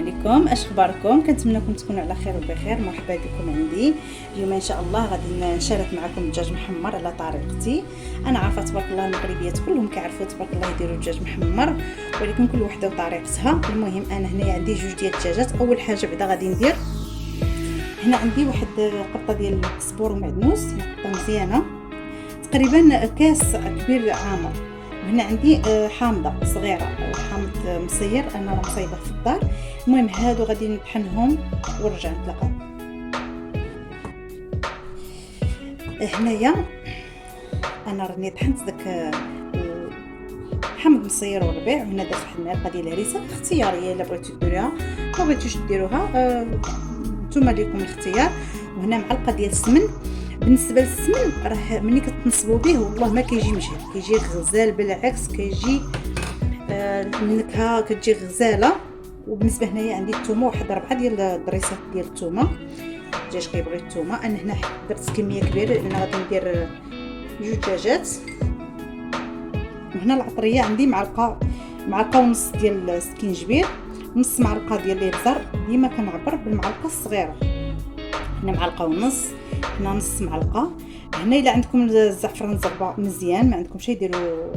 عليكم، اش اخباركم؟ كنتمنىكم تكونوا على خير وبخير. مرحبا بكم عندي اليوم ان شاء الله. غادي نشارك معكم الدجاج محمر على طريقتي. انا عارفه تبارك الله المغربيات كلهم كيعرفوا تبارك الله يديروا الدجاج محمر، ولكن كل وحده وطريقتها. المهم انا هنا عندي جوج ديال الدجاجات. اول حاجه بعدا غادي ندير هنا عندي واحد قطه ديال القزبور ومعدنوس، قطه مزيانه تقريبا كاس كبير عامر. هنا عندي حامضه صغيره، حامض مصير انا مصايبه في الدار. المهم هادو غادي نطحنهم ونرجع نتلاقاو. هنايا انا راني طحنت داك حامض مصير وربيع، وهنا درت واحد المعلقه ديال الهريسه اختياريه الا بغيتو ديروها ما بغيتوش ديروها نتوما ليكم الاختيار. وهنا معلقه ديال السمن. بالنسبه للسمن راه ملي كتنصبوا به والله ما كيجي مجهد، كيجي غزال، بالعكس كيجي النكهه كتجي غزاله. وبالنسبه هنايا عندي الثومه، واحد 4 ديال الضريسات ديال الثومه. الدجاج كيبغي الثومه. انا هنا درت كميه كبيره لان غادي ندير جوج دجاجات. وهنا العطريه عندي معلقه ونص ديال السكينجبير، نص معلقه ديال الابزار. ديما كنعبر بالمعلقه الصغيره. هنا معلقه ونص، هنا نص معلقه. هنا الا عندكم الزعفران زربه مزيان، ما عندكم شي ديروا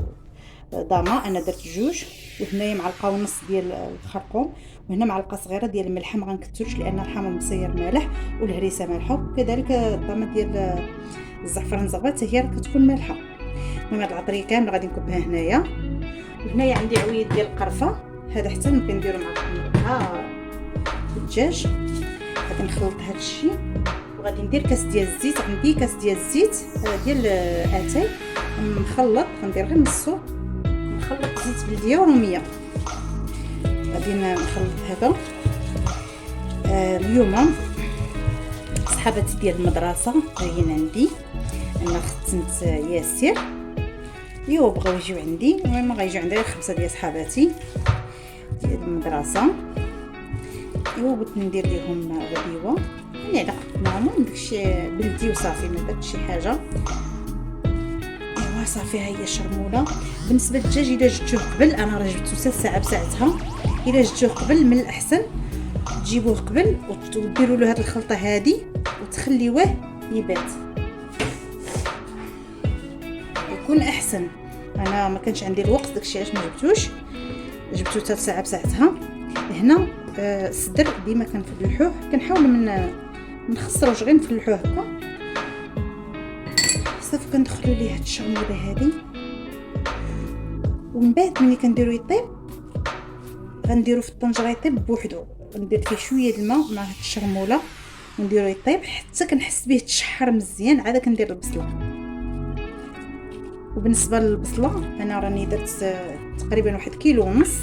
ضامه. انا درت جوج. وهنايا معلقه ونص ديال الخرقوم، وهنا معلقه صغيره ديال الملح. ما غنكثرش لان الحامض مصير مالح والهريسه مالحه، وكذلك الضامه ديال الزعفران زربه حتى هي كتكون مالحه. المهم هاد العطريه كامله غادي نكبها هنايا. وهنايا عندي عويد ديال القرفه، هذا حتى ممكن نديرو معاه الدجاج. غادي نخلط هذا الشيء وغادي ندير كاس ديال الزيت. عندي كاس ديال الزيت ديال اتاي مخلط، غندير غير نصو. نخلط زيت بلديه وروميه. غادي نخلط هذا. اليوم صحاباتي ديال المدرسه جايين عندي، انا ختنت ياسر يو بغاو يجيو عندي. المهم غيجيو عندي 5 ديال صحاباتي ديال المدرسه. ايوا بغيت ندير لهم غديوه يعني على قد معهم داكشي بلدي وصافي، ما درتش شي حاجه. ايوا صافي ها هي الشرموله. بالنسبه للدجاج الا جبتوه قبل، انا راه جبتو حتى الساعه بساعتها. الا جبتوه قبل من الاحسن تجيبوه قبل وديروا له هذه الخلطه هذه وتخليوه يبات، يكون احسن. انا ما كانش عندي الوقت داكشي علاش ما جبتوش، جبتو حتى الساعه بساعتها. هنا الصدر ديما كنفلحوه، كنحاول ما نخسروش غير نفلحوه هكا. صافي كندخلوا ليه هاد الشرموله هذه. ومن بعد ملي كنديرو يطيب غنديرو في الطنجره يطيب بوحدو. ندير فيه شويه الماء مع هاد الشرموله ونديرو يطيب حتى كنحس به تشحر مزيان. عاد كندير البصله. وبالنسبه للبصله انا راني درت تقريبا 1 كيلو ونص.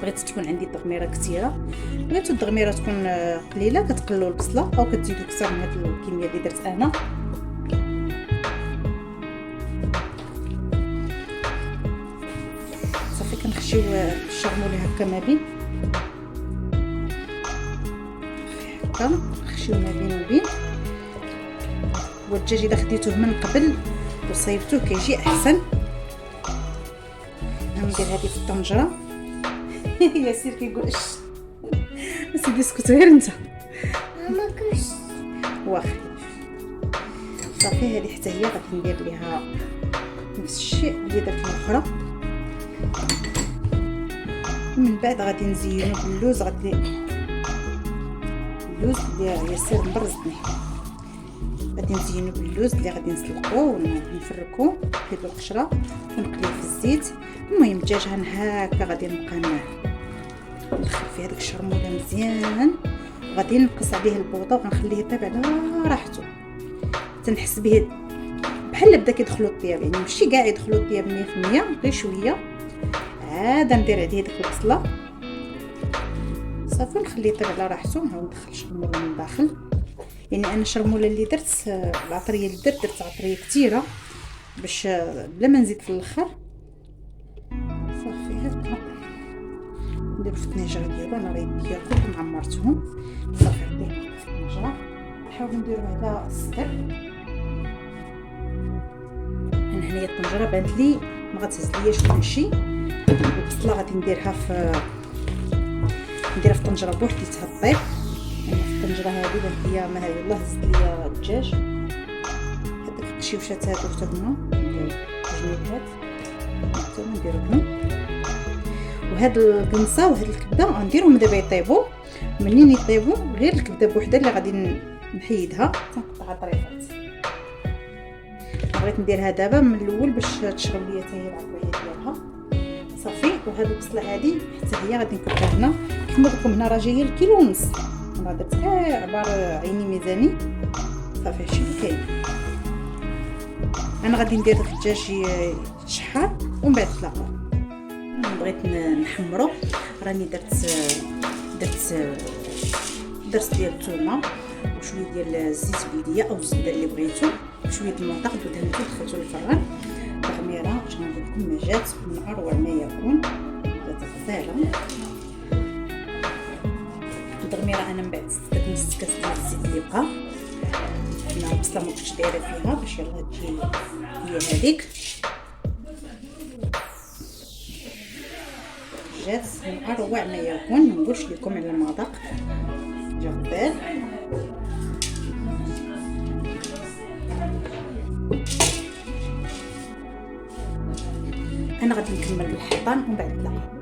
بغيت تكون عندي التغميره كثيره، بغيتو التغميره تكون قليله كتقلوا البصله او كتزيدوا اكثر من هذه الكميه اللي درت انا. صافي كنخشيو الشرموله هكا ما بين هكا، نخشيو ما بين وبين. والدجاج اذا خديتوه من قبل وصيبتوه كيجي احسن. ندير هذه في الطنجره. ياسير كيقول اش سيدي اسكت غير انت ما كاش واخا. صافي هذه حتى هي غادي ندير ليها نفس الشيء اللي درت الاخرى. من بعد غادي نزينو باللوز. غادي اللوز اللي ياسير مبرزني غادي نزينو باللوز اللي غادي نسلقوه ونفركوه كيف القشره ونقليه في الزيت. المهم الدجاج هكا غادي نبقى ندخل فيه هذيك الشرموله مزيان. غادي نقص عليه البوطه وغنخليه يطيب على راحته تنحس به بحال بدا كيدخلوا الطياب، يعني ماشي كاع يدخلوا الطياب 100%، غير شويه. عاد ندير عليه ديك البصله صافي نخليه يطيب على راحته. نعاود ندخل الشرموله من الداخل. يعني انا الشرموله اللي درت العطريه اللي درت عطريه كثيره باش بلا ما نزيد في الاخر. صافي هكا ندير في الطنجره ديالو. انا راه يدي كلهم عمرتهم. صافي ندير في الطنجره. نحاول نديرو على الصدر. انا هنايا الطنجره بانت لي ما غتهزلياش كلشي. البصله غادي نديرها في نديرها في الطنجره بوحديتها طيب. انا في الطنجره هذه اللي هي ما هي يلاه هزت ليا الدجاج، هذوك القشيوشات هادو حتى هما ندير جنيبات حتى نديرهم. وهاد القنصه وهاد الكبده غنديرهم دابا يطيبوا. منين يطيبوا غير الكبده بوحدها اللي غادي نحيدها تنقطعها طريفات. بغيت نديرها دابا من الاول باش تشرب ليا حتى هي العطريه ديالها صافي. وهاد البصله هادي حتى هي غادي نكبها هنا كما قلت لكم. هنا راه جايه الكيلو ونص، انا درت عباره عيني ميزاني صافي. هادشي اللي كاين. انا غادي ندير الدجاج يتشحر ومن بعد نطلقوه. بغيت نحمرو، راني درت ديال الثومه وشويه ديال الزيت بلديه او الزبده اللي بغيتو وشويه الموطه ودهنتو دخلتو للفران. التغميره اش غنقول لكم ما جات من اروع ما يكون. جات غزاله التغميره. انا من بعد درت نص كاس ديال الزيت اللي بقى. انا البصله ما كنتش دايره فيها باش يلاه تجي هي هذيك. جات من اروع ما يكون، ما نقولش لكم على المذاق جبار. انا غادي نكمل بالحيطان ومن بعد نطلع.